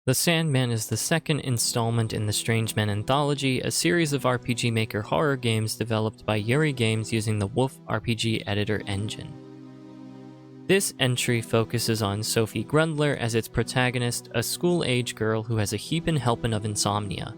The Sandman is the second installment in the Strange Men anthology, a series of RPG Maker horror games developed by Uri Games using the Wolf RPG editor engine. This entry focuses on Sophie Grundler as its protagonist, a school-age girl who has a heapin' helpin' of insomnia.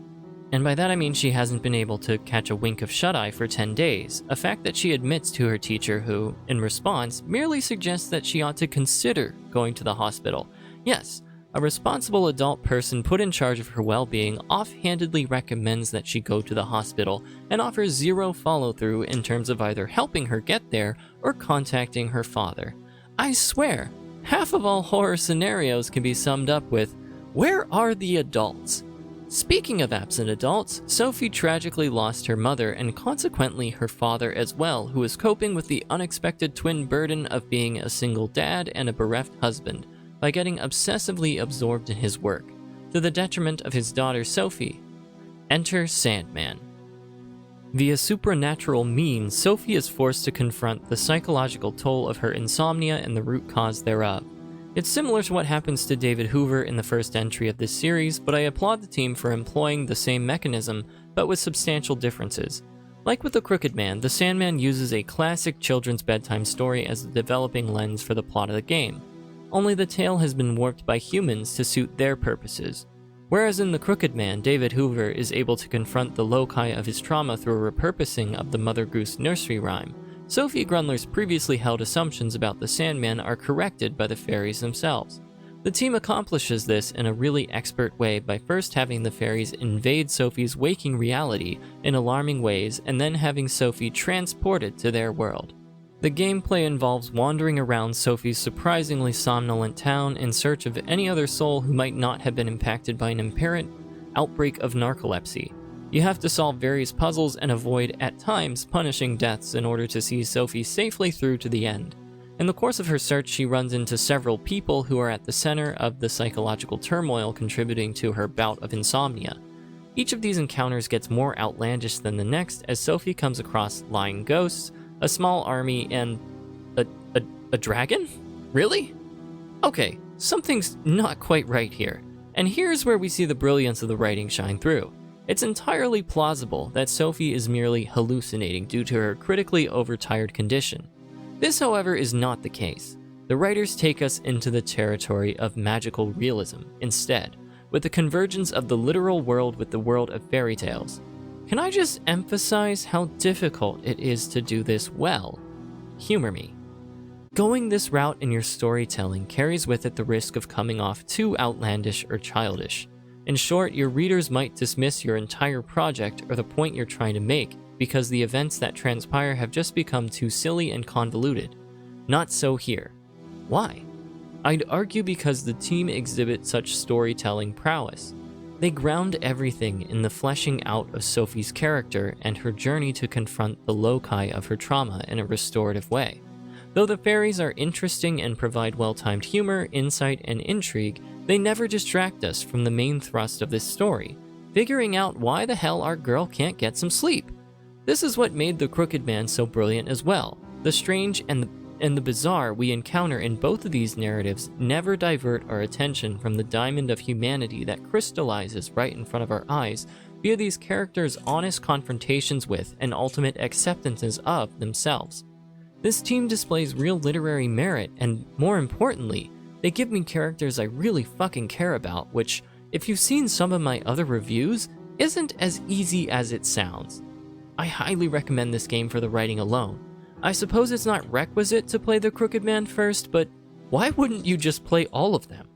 And by that I mean she hasn't been able to catch a wink of shut-eye for 10 days, a fact that she admits to her teacher who, in response, merely suggests that she ought to consider going to the hospital. Yes, a responsible adult person put in charge of her well-being offhandedly recommends that she go to the hospital and offers zero follow-through in terms of either helping her get there or contacting her father. I swear, half of all horror scenarios can be summed up with, where are the adults? Speaking of absent adults, Sophie tragically lost her mother and consequently her father as well, who is coping with the unexpected twin burden of being a single dad and a bereft husband by getting obsessively absorbed in his work, to the detriment of his daughter Sophie. Enter Sandman. Via supernatural means, Sophie is forced to confront the psychological toll of her insomnia and the root cause thereof. It's similar to what happens to David Hoover in the first entry of this series, but I applaud the team for employing the same mechanism, but with substantial differences. Like with The Crooked Man, The Sandman uses a classic children's bedtime story as the developing lens for the plot of the game. Only the tale has been warped by humans to suit their purposes. Whereas in The Crooked Man, David Hoover is able to confront the loci of his trauma through a repurposing of the Mother Goose nursery rhyme, Sophie Grundler's previously held assumptions about the Sandman are corrected by the fairies themselves. The team accomplishes this in a really expert way by first having the fairies invade Sophie's waking reality in alarming ways and then having Sophie transported to their world. The gameplay involves wandering around Sophie's surprisingly somnolent town in search of any other soul who might not have been impacted by an apparent outbreak of narcolepsy. You have to solve various puzzles and avoid, at times, punishing deaths in order to see Sophie safely through to the end. In the course of her search, she runs into several people who are at the center of the psychological turmoil contributing to her bout of insomnia. Each of these encounters gets more outlandish than the next as Sophie comes across lying ghosts, a small army, and a dragon? Really? Okay, something's not quite right here. And here's where we see the brilliance of the writing shine through. It's entirely plausible that Sophie is merely hallucinating due to her critically overtired condition. This, however, is not the case. The writers take us into the territory of magical realism instead, with the convergence of the literal world with the world of fairy tales. Can I just emphasize how difficult it is to do this well? Humor me. Going this route in your storytelling carries with it the risk of coming off too outlandish or childish. In short, your readers might dismiss your entire project or the point you're trying to make because the events that transpire have just become too silly and convoluted. Not so here. Why? I'd argue because the team exhibits such storytelling prowess. They ground everything in the fleshing out of Sophie's character and her journey to confront the loci of her trauma in a restorative way. Though the fairies are interesting and provide well-timed humor, insight, and intrigue, they never distract us from the main thrust of this story, figuring out why the hell our girl can't get some sleep. This is what made The Crooked Man so brilliant as well. The strange and the bizarre we encounter in both of these narratives never divert our attention from the diamond of humanity that crystallizes right in front of our eyes via these characters' honest confrontations with and ultimate acceptances of themselves. This team displays real literary merit, and more importantly, they give me characters I really fucking care about, which, if you've seen some of my other reviews, isn't as easy as it sounds. I highly recommend this game for the writing alone. I suppose it's not requisite to play The Crooked Man first, but why wouldn't you just play all of them?